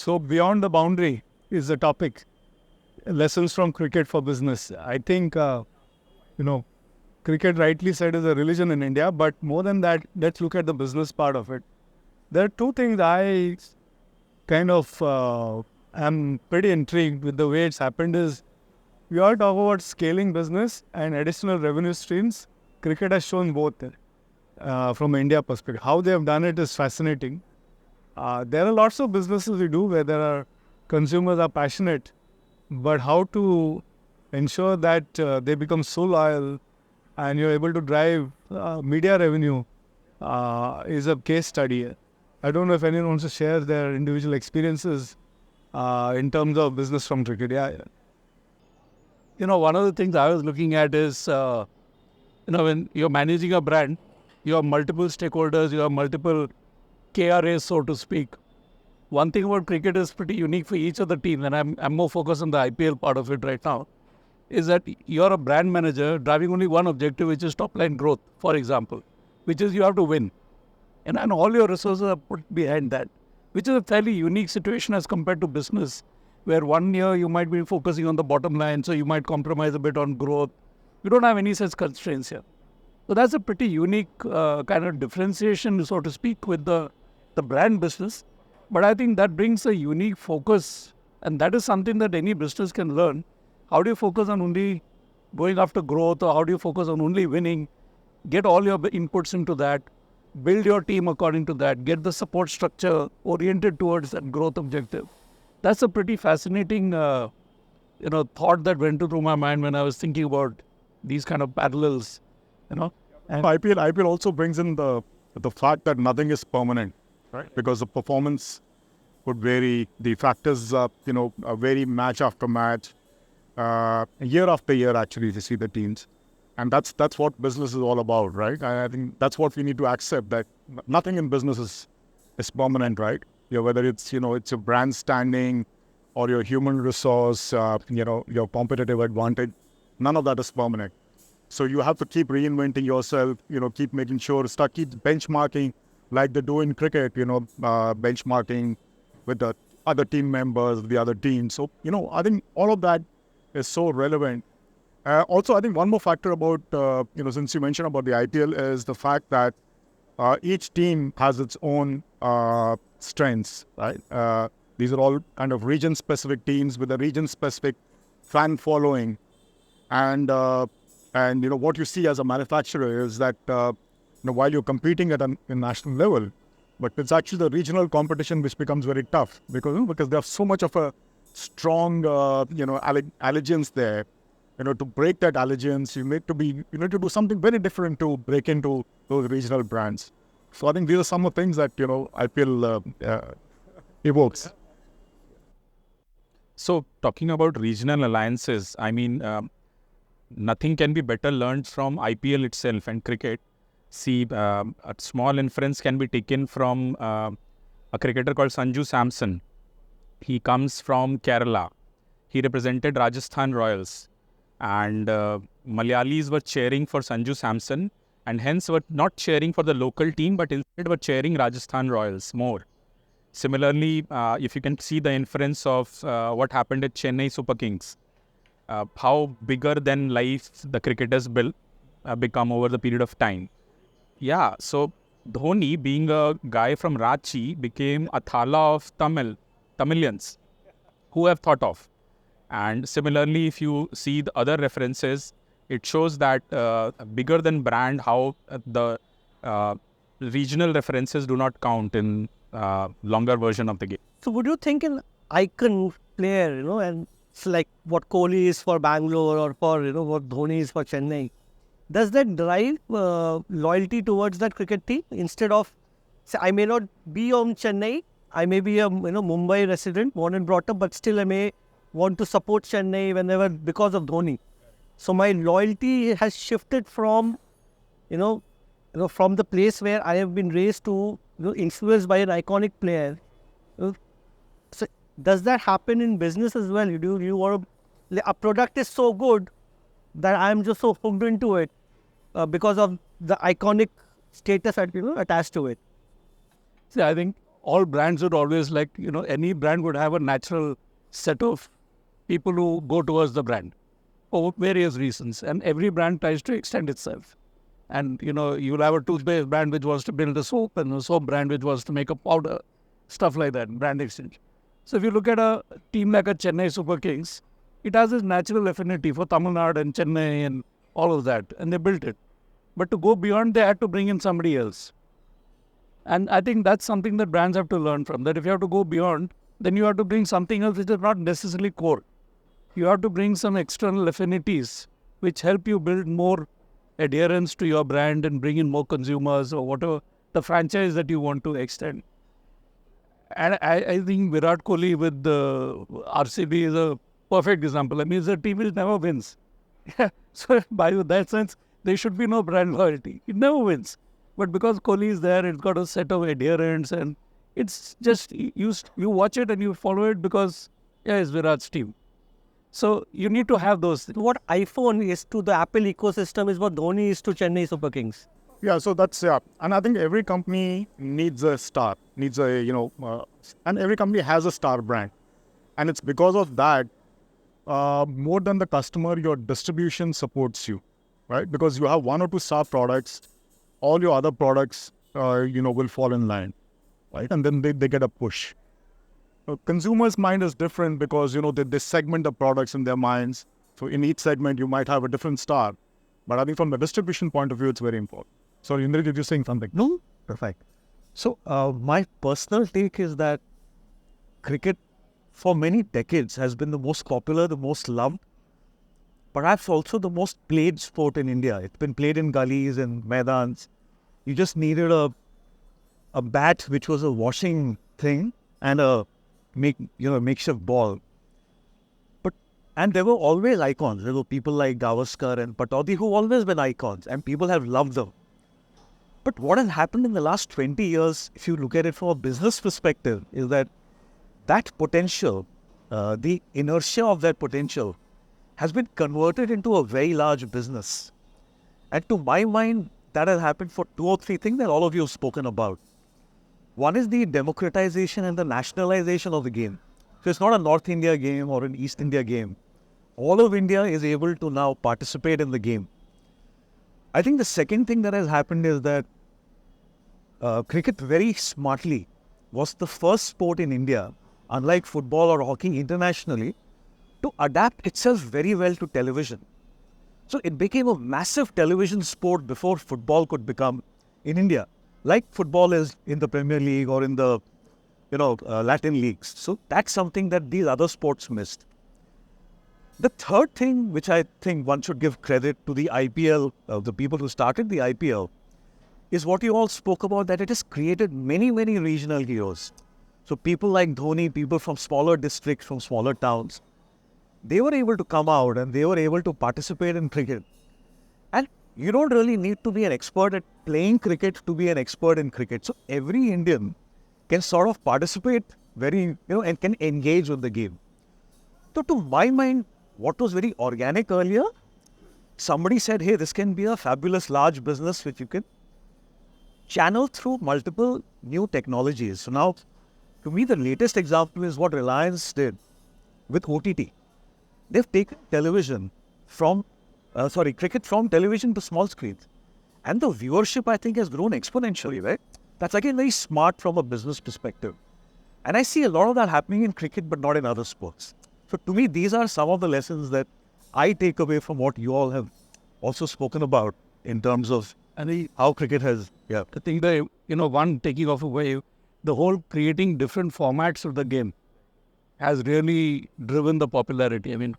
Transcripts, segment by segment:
So beyond the boundary is the topic. Lessons from cricket for business. I think, cricket rightly said is a religion in India, but more than that, let's look at the business part of it. There are two things I kind of am pretty intrigued with the way it's happened is we all talk about scaling business and additional revenue streams. Cricket has shown both from India perspective. How they have done it is fascinating. There are lots of businesses we do where there are consumers are passionate, but how to ensure that they become so loyal and you're able to drive media revenue is a case study. I don't know if anyone wants to share their individual experiences in terms of business from cricket. Yeah. One of the things I was looking at is, when you're managing a brand, you have multiple stakeholders, you have multiple KRAs, so to speak. One thing about cricket is pretty unique for each of the teams, and I'm more focused on the IPL part of it right now, is that you're a brand manager driving only one objective, which is top line growth, for example, which is you have to win. And all your resources are put behind that, which is a fairly unique situation as compared to business, where 1 year you might be focusing on the bottom line, so you might compromise a bit on growth. You don't have any such constraints here. So that's a pretty unique kind of differentiation, so to speak, with the brand business. But I think that brings a unique focus, and that is something that any business can learn. How do you focus on only going after growth, or how do you focus on only winning? Get all your inputs into that, build your team according to that, get the support structure oriented towards that growth objective. That's a pretty fascinating thought that went through my mind when I was thinking about these kind of parallels. And IPL also brings in the fact that nothing is permanent, right? Because the performance would vary, the factors vary match after match, year after year. Actually, to see the teams, and that's what business is all about, right? I think that's what we need to accept, that nothing in business is permanent, right? Whether it's it's your brand standing or your human resource, your competitive advantage, none of that is permanent. So you have to keep reinventing yourself, keep making sure, keep benchmarking like they do in cricket, benchmarking with the other team members, the other teams. So, I think all of that is so relevant. Also, I think one more factor about, since you mentioned about the IPL is the fact that each team has its own strengths, right? These are all kind of region-specific teams with a region-specific fan following. And what you see as a manufacturer is that while you're competing at a national level, but it's actually the regional competition which becomes very tough because they have so much of a strong allegiance there. To break that allegiance, you need to do something very different to break into those regional brands. So I think these are some of the things that IPL evokes. So talking about regional alliances, I mean, nothing can be better learned from IPL itself and cricket. See, a small inference can be taken from a cricketer called Sanju Samson. He comes from Kerala. He represented Rajasthan Royals. And Malayalis were cheering for Sanju Samson, and hence were not cheering for the local team, but instead were cheering Rajasthan Royals more. Similarly, if you can see the inference of what happened at Chennai Super Kings, how bigger than life the cricketers become over the period of time. Yeah, so Dhoni, being a guy from Ranchi, became a Thala of Tamilians. Who have thought of? And similarly, if you see the other references, it shows that bigger than brand, how the regional references do not count in longer version of the game. So would you think an icon player, and it's like what Kohli is for Bangalore or for, what Dhoni is for Chennai, does that drive loyalty towards that cricket team instead of, say, I may not be on Chennai, I may be a Mumbai resident, born and brought up, but still I may want to support Chennai whenever because of Dhoni. So my loyalty has shifted from, from the place where I have been raised to, influenced by an iconic player. So does that happen in business as well? You want a product is so good that I am just so hooked into it because of the iconic status attached to it. See, I think all brands would always any brand would have a natural set of people who go towards the brand for various reasons. And every brand tries to extend itself. And, you'll have a toothpaste brand which wants to build a soap, and a soap brand which wants to make a powder, stuff like that, brand exchange. So if you look at a team like a Chennai Super Kings, it has this natural affinity for Tamil Nadu and Chennai and all of that, and they built it. But to go beyond, they had to bring in somebody else. And I think that's something that brands have to learn from, that if you have to go beyond, then you have to bring something else which is not necessarily core. You have to bring some external affinities which help you build more adherence to your brand and bring in more consumers or whatever the franchise that you want to extend. And I think Virat Kohli with the RCB is a perfect example. I mean, it's a team which never wins. So by that sense, there should be no brand loyalty. It never wins. But because Kohli is there, it's got a set of adherents, and it's just, you watch it and you follow it because, it's Virat's team. So you need to have those. What iPhone is to the Apple ecosystem is what Dhoni is to Chennai Super Kings. Yeah, so that's, and I think every company needs a star, and every company has a star brand. And it's because of that, more than the customer, your distribution supports you, right? Because you have one or two star products, all your other products, will fall in line, right? And then they get a push. Consumers' mind is different because, they segment the products in their minds. So in each segment, you might have a different star. But I think from the distribution point of view, it's very important. Sorry, Indra, did you saying something? No? Perfect. So my personal take is that cricket for many decades has been the most popular, the most loved, perhaps also the most played sport in India. It's been played in gullies and maidans. You just needed a bat, which was a washing thing, and a makeshift ball. And there were always icons. There were people like Gavaskar and Pataudi who always been icons, and people have loved them. But what has happened in the last 20 years, if you look at it from a business perspective, is that potential, the inertia of that potential has been converted into a very large business. And to my mind, that has happened for two or three things that all of you have spoken about. One is the democratization and the nationalization of the game. So it's not a North India game or an East India game. All of India is able to now participate in the game. I think the second thing that has happened is that cricket very smartly was the first sport in India, unlike football or hockey internationally, to adapt itself very well to television. So it became a massive television sport before football could become in India, like football is in the Premier League or in the Latin leagues. So that's something that these other sports missed. The third thing, which I think one should give credit to the IPL, the people who started the IPL, is what you all spoke about, that it has created many, many regional heroes. So people like Dhoni, people from smaller districts, from smaller towns, they were able to come out and they were able to participate in cricket. And you don't really need to be an expert at playing cricket to be an expert in cricket. So every Indian can sort of participate and can engage with the game. So to my mind, what was very organic earlier, somebody said, hey, this can be a fabulous large business which you can channel through multiple new technologies. So now, to me, the latest example is what Reliance did with OTT. They've taken cricket from television to small screens. And the viewership, I think, has grown exponentially, right? That's again very smart from a business perspective. And I see a lot of that happening in cricket, but not in other sports. So to me, these are some of the lessons that I take away from what you all have also spoken about in terms of how cricket has, I think one taking off away, the whole creating different formats of the game has really driven the popularity. I mean,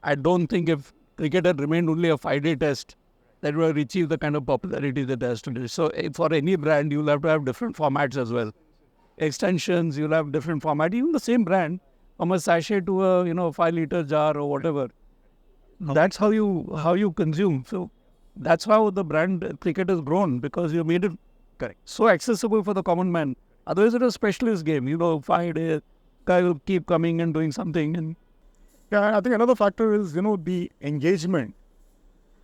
I don't think if cricket had remained only a 5-day test, that would have achieved the kind of popularity that it has today. So for any brand, you'll have to have different formats as well. Extensions, you'll have different format. Even the same brand, from a sachet to a 5-liter jar or whatever. That's how you consume. So that's how the brand cricket has grown, because you made it so accessible for the common man. Otherwise, it's a specialist game. 5 days, guy will keep coming and doing something. And I think another factor is, the engagement.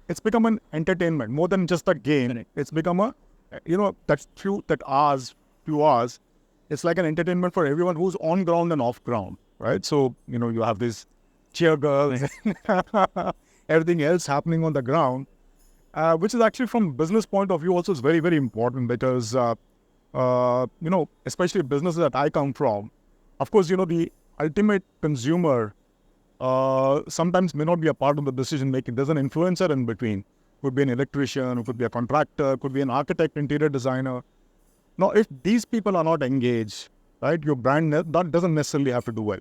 It's become an entertainment more than just a game. It's become a, few hours, it's like an entertainment for everyone who's on ground and off ground, right? So, you have these cheer girls, everything else happening on the ground, which is actually from business point of view also is very, very important because, especially businesses that I come from, of course, the ultimate consumer sometimes may not be a part of the decision making. There's an influencer in between. Could be an electrician, could be a contractor, could be an architect, interior designer. Now, if these people are not engaged, right, your brand that doesn't necessarily have to do well.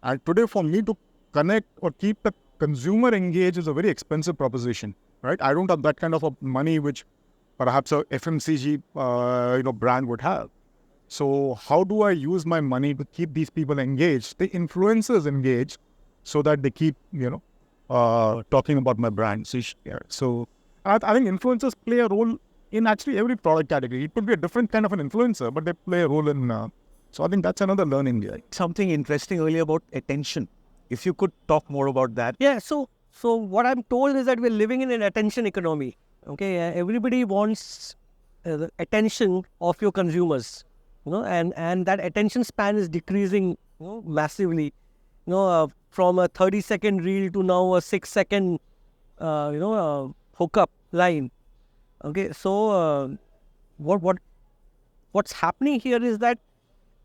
And today, for me to connect or keep the consumer engaged is a very expensive proposition, right? I don't have that kind of a money which perhaps a FMCG brand would have. So how do I use my money to keep these people engaged, the influencers engaged, so that they keep talking about my brand? So I think influencers play a role in actually every product category. It could be a different kind of an influencer, but they play a role in. So I think that's another learning there. Something interesting earlier about attention. If you could talk more about that. Yeah, so what I'm told is that we're living in an attention economy. Okay, everybody wants the attention of your consumers, and that attention span is decreasing, massively. From a 30-second reel to now a 6-second, hookup line. Okay, so what's happening here is that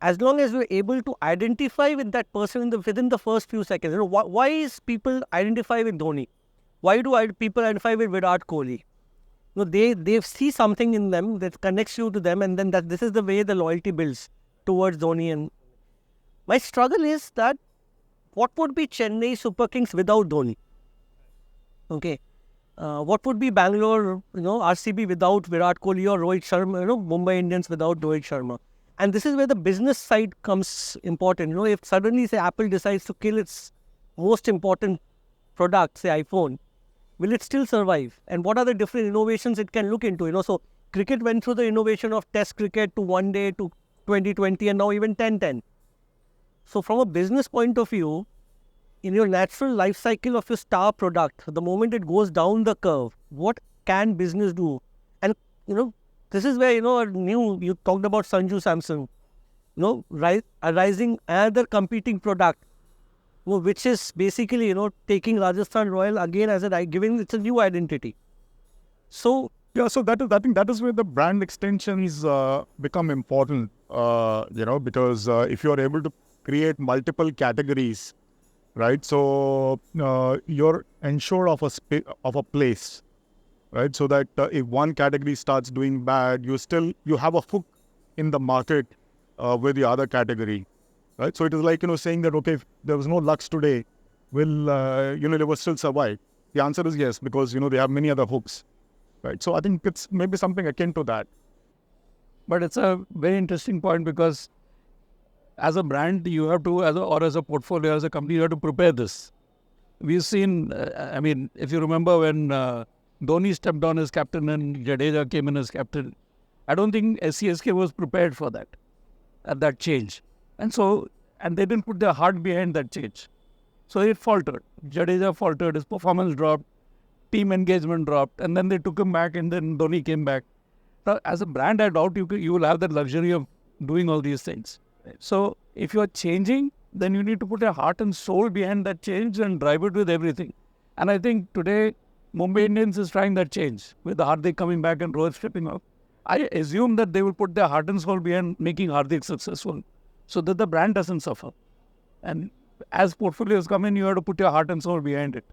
as long as we're able to identify with that person within the first few seconds, why is people identify with Dhoni? Why do people identify with Virat Kohli? They see something in them that connects you to them, and then this is the way the loyalty builds towards Dhoni. And my struggle is that what would be Chennai Super Kings without Dhoni? Okay, what would be Bangalore, RCB without Virat Kohli, or Rohit Sharma, Mumbai Indians without Rohit Sharma? And this is where the business side comes important. If suddenly, say, Apple decides to kill its most important product, say iPhone, will it still survive? And what are the different innovations it can look into? So cricket went through the innovation of Test cricket to one day to 2020 and now even 10-10. So from a business point of view, in your natural life cycle of your star product, the moment it goes down the curve, what can business do? And, this is where, you talked about Sanju Samson, rising another competing product, which is basically, taking Rajasthan Royal again as giving it's a new identity. So, yeah, so I think that is where the brand extensions become important, because if you are able to create multiple categories, right? So you're ensured of a place, right? So that if one category starts doing bad, you have a hook in the market with the other category, right? So it is like saying that, okay, if there was no Lux today, will Unilever still survive? The answer is yes, because they have many other hooks, right? So I think it's maybe something akin to that. But it's a very interesting point because as a brand, you have to, as a portfolio, as a company, you have to prepare this. We've seen, if you remember when Dhoni stepped down as captain and Jadeja came in as captain, I don't think SCSK was prepared for that, at that change. And they didn't put their heart behind that change. So it faltered. Jadeja faltered, his performance dropped, team engagement dropped, and then they took him back, and then Dhoni came back. Now, as a brand, I doubt you will have the luxury of doing all these things. So if you are changing, then you need to put your heart and soul behind that change and drive it with everything. And I think today, Mumbai Indians is trying that change with Hardik coming back and Rohit stepping up. I assume that they will put their heart and soul behind making Hardik successful so that the brand doesn't suffer. And as portfolios come in, you have to put your heart and soul behind it.